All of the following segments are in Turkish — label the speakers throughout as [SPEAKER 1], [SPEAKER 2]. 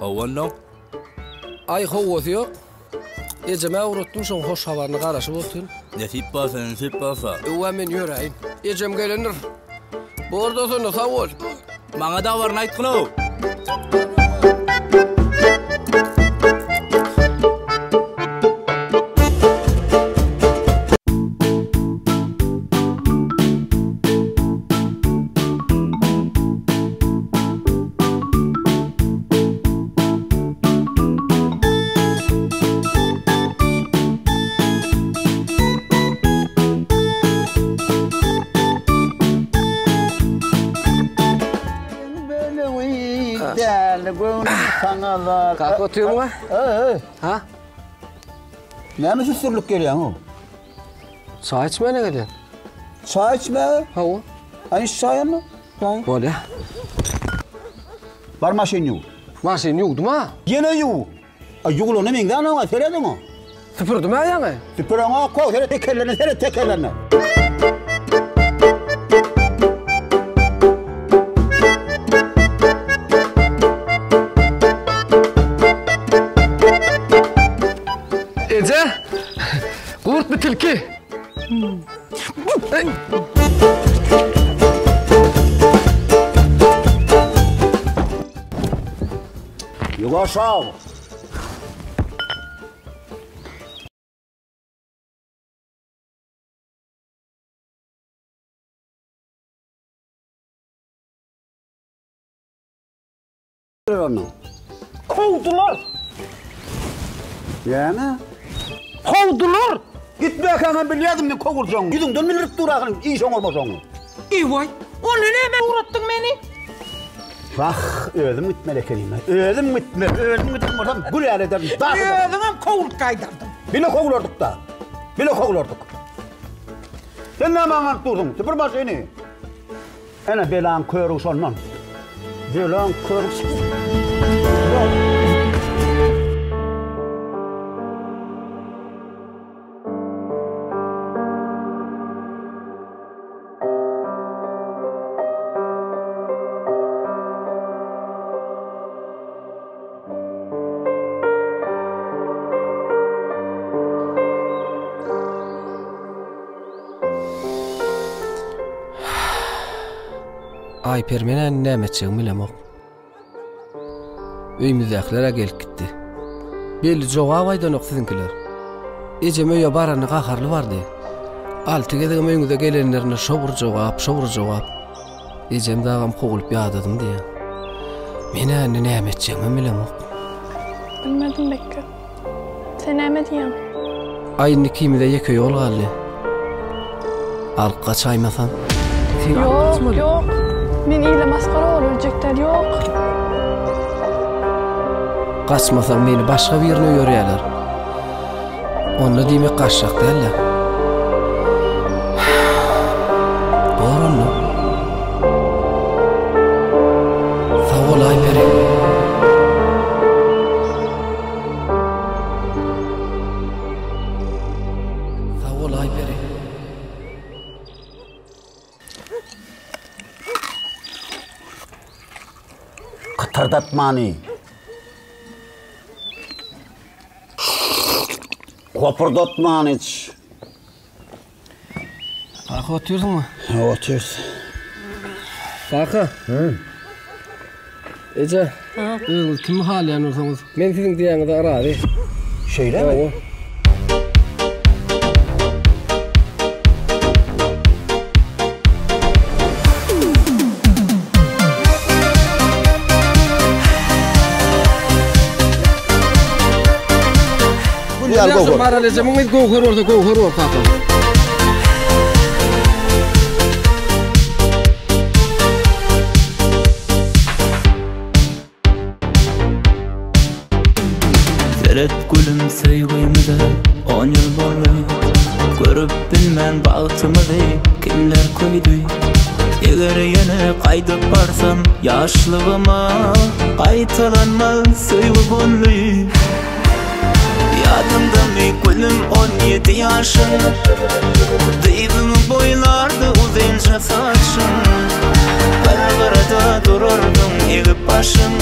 [SPEAKER 1] Oğlum.
[SPEAKER 2] Ay kovut yok. Eceme uğrattım son hoş havarını karışıp otun.
[SPEAKER 1] Nesip basa.
[SPEAKER 2] Men yürəyin. Ecem gelinir. Bu arada sonra sağ ol.
[SPEAKER 1] Bana da var nayt kılı.
[SPEAKER 2] Kalk otuyor mu? Ha?
[SPEAKER 3] Ne mi susturluk geliyor mu?
[SPEAKER 2] Çay içmeye ne gidiyorsun?
[SPEAKER 3] Çay içme.
[SPEAKER 2] Ha o?
[SPEAKER 3] Hani çay mı?
[SPEAKER 2] Böyle.
[SPEAKER 3] Var maşin yok.
[SPEAKER 2] Maşin yoktu mu ha?
[SPEAKER 3] Yine yok. Yoklu ne miydi ama söyledin mi?
[SPEAKER 2] Sıfırdı mı yani?
[SPEAKER 3] Sıfır ama koy tekerlerine.
[SPEAKER 2] Ece, kurt bir tilki.
[SPEAKER 3] Yok aşağı.
[SPEAKER 4] Kovdular.
[SPEAKER 3] Yani?
[SPEAKER 4] Kovdular.
[SPEAKER 3] Gitme kanka biliyordum ne kovuracağım. Gidin dönmelirip durağın iyi son olmaz onu.
[SPEAKER 4] İyi vay. Onu ne hemen uğrattın beni?
[SPEAKER 3] Bak öldüm gitme lekeliyim. Öldüm gitme oradan gül ederim.
[SPEAKER 4] Öldüm kovul kaydırdım.
[SPEAKER 3] Bile kovulurduk da. Sen ne hemen durdun? Sıfır seni. Ana belan körü sonman. Belan körü.
[SPEAKER 2] Ayper menen näme etjegimi bilemok. Öýümizdeklere gelip gitdi. Belli jogap aýdanok sizinkiler. Ecem öýe barany gakarly bardy. Alty gezegim öýüňize gelenlerine şobur jogap. Ecem dagam kogulup ýadadım diýe. Menen näme etjegimi bilemok.
[SPEAKER 5] Bilmedim Bekke. Sen näme diýen?
[SPEAKER 2] Aýyň ikimize ýeke ýol galdy. Alyp gaçaýmasan.
[SPEAKER 5] Yok. Men ile maskara ölecekler yok.
[SPEAKER 2] Kaçmasan meni başka bir yerine yürüyorlar. Onunla demek kaçacak derler. Doğru mu? Sağ ol Ayperi.
[SPEAKER 3] Kıtırdatmani. Kopurdatmani hiç.
[SPEAKER 2] Kaka oturuyorsun mu?
[SPEAKER 3] Oturuyoruz.
[SPEAKER 2] Kaka. Ece. Kimi halayan olsanız? Ben sizin diyenizi ararım.
[SPEAKER 3] Şeyle mi?
[SPEAKER 2] Algo. Maralece muito gol kaka.
[SPEAKER 6] Seret gülüm sevgimize 10 yıl bolly. Görüp bilmän bagtymyzy kimler koydy. Eger ýene gaýdyp barsam ýaşlygyma gaýtalanmaz söýgü bolly. Yadımda mi gülüm 17 yaşım. Dıydım boylarda uzunca saçım. başım.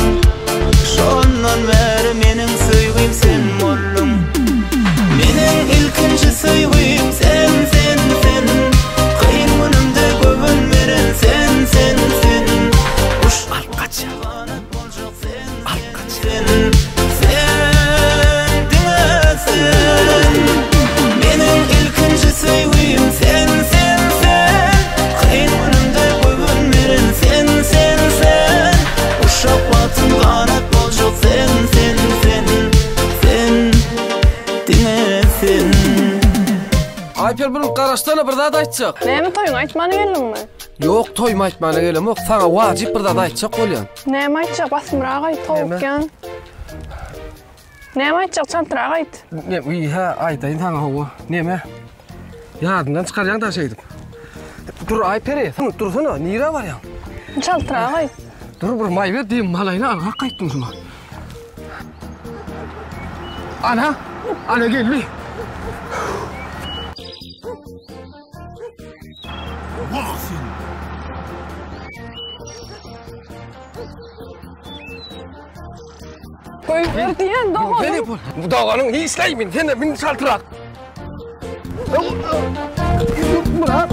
[SPEAKER 6] Şondan beri menin söýgüm sen boldum. Menin ilkinji söýgüm sen. Kıyın günümde göbün veren sen. Uş alkaça boljak sen. Sen diňesin. Menin ilkinji söýgüm sen. Kıyın günümde göbün veren sen. Uşak batın kanat boljak sen. Diňesin.
[SPEAKER 2] Aypel bunu garaşdana bir zat aýtjak.
[SPEAKER 5] Näme toýuň aýtmany geldimmi?
[SPEAKER 2] Ýok, toýma aýtmana gelem, ýok, sana wajyp bir zat aýtjak bolýan.
[SPEAKER 5] Näme aýtjak basmyraga aýt towukyan. Näme aýtjak çantyraga aýt.
[SPEAKER 2] Ha, aýtaýyn sana hawa. Näme? Ýadyndan çykarýan da şeýdim. Dur Aypere, sen dursana, nire barýan?
[SPEAKER 5] Çantyraga aýt.
[SPEAKER 2] Dur bir may ber diýim, malaýla alga gaýtdyň şuna. Ana geldi.
[SPEAKER 5] Koy ver diýen dogo.
[SPEAKER 2] Bu dağanın hiç isleýmin, sen de meni çaltyrak. Murat.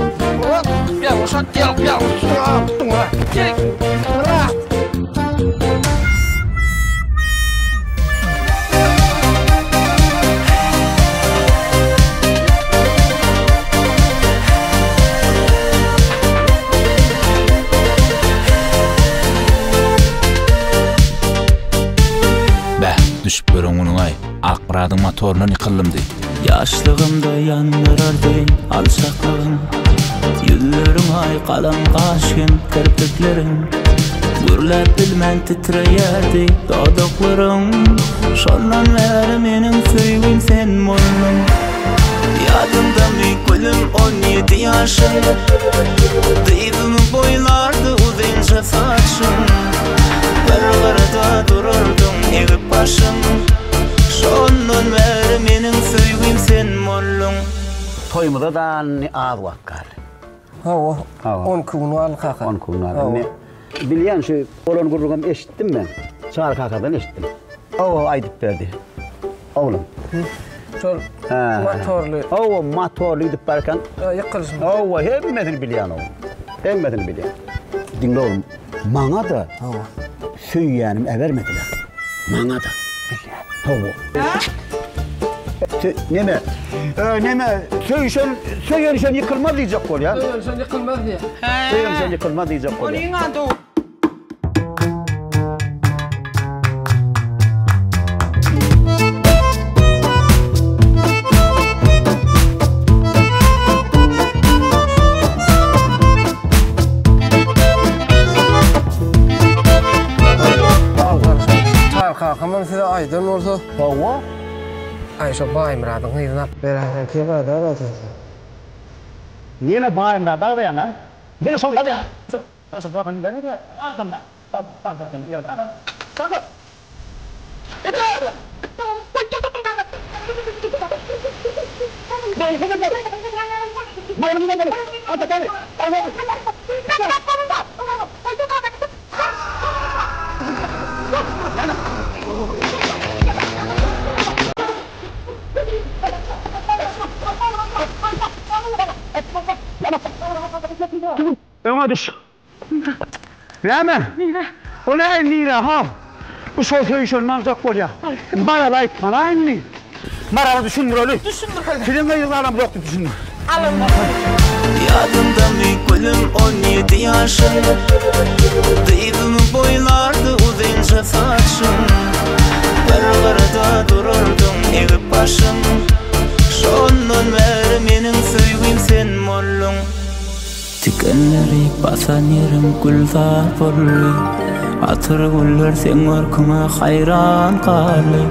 [SPEAKER 2] Gel uşak, gel. Gel. Murat.
[SPEAKER 1] Düşüp görün onun ay. Akbaradyň motoruna yıkıldım dey.
[SPEAKER 6] Yaşlığımda yanırardy alçaklığım. Yüzlerim ay kalan kaşkın kirpiklerim. Gürläp bilmän titreýärdi dodaklarym. Şondan beri menin söýgüm sen boldum. Ýadymda gülüm 17 ýaşym. Dyýdymy boýlardy uzynja saçym. Bir garda dururdum egip başım. Şondan beri menin söýgüm sen boldum.
[SPEAKER 3] Toýmydan az wakkar.
[SPEAKER 2] Hawa. 10 kunu al kaka.
[SPEAKER 3] 10 kunu al. Bilýän şu olan gurrugam eşitdim ben. Çar kakadan eşitdim. O aýdyp berdi. Oğlum.
[SPEAKER 2] Şol motorlu.
[SPEAKER 3] O motorlu gidip barkan.
[SPEAKER 2] Ýykylsın.
[SPEAKER 3] O hemmedini bilýän o. Hemmedini bilýän. Dinle oğlum. Maňa da söýýänim evermediler. Maňa da. Hawa. Neme? Neme? Söýýän yıkılmaz diýjek bolýar.
[SPEAKER 2] Söýýän yıkılmaz diýe.
[SPEAKER 3] Söýýän yıkılmaz diýjek bolýar.
[SPEAKER 4] Onuň ady
[SPEAKER 2] Kakamın size aydın olsa.
[SPEAKER 3] Hawa?
[SPEAKER 2] Ayşe bayımradın hıyırnap. Beraydan keba da da.
[SPEAKER 3] Niye bayımradın da yana? Beni soğuk ya. Nasıl bakın beni de adamda. Bakın ya. Bakın. Öma düş. Hemen. O ne nire ha? Bu sol söýüşün manzak bolýar. Bana layık bana aynı. Mara düşündür öyle. Filmde yıllarım yoktu düşündür.
[SPEAKER 6] Ýadymda gülüm 17 ýaşym. Dyýdymy boýlardy uzynja saçym. Bir garda dururdum egip başym. Şondan beri menin söýgüm sen boldum. Tikenleri basan yerim gülzar bolly. Atyr güller sen örküme hayran kaly.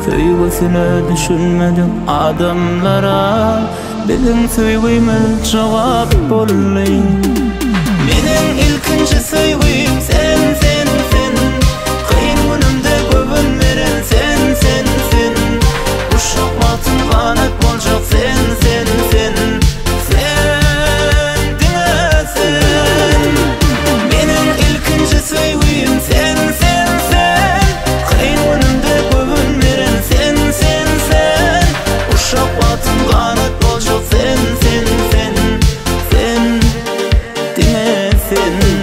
[SPEAKER 6] Söýgüsine düşünmedim adamlara. Bizim söýgümiz jogap bolly. Menin ilkinji söýgüm sen. Kıyın günümde göbün veren sen. Uşak batın kanat boljak sen. Diňesin. Menin ilkinji söýgüm sen. sen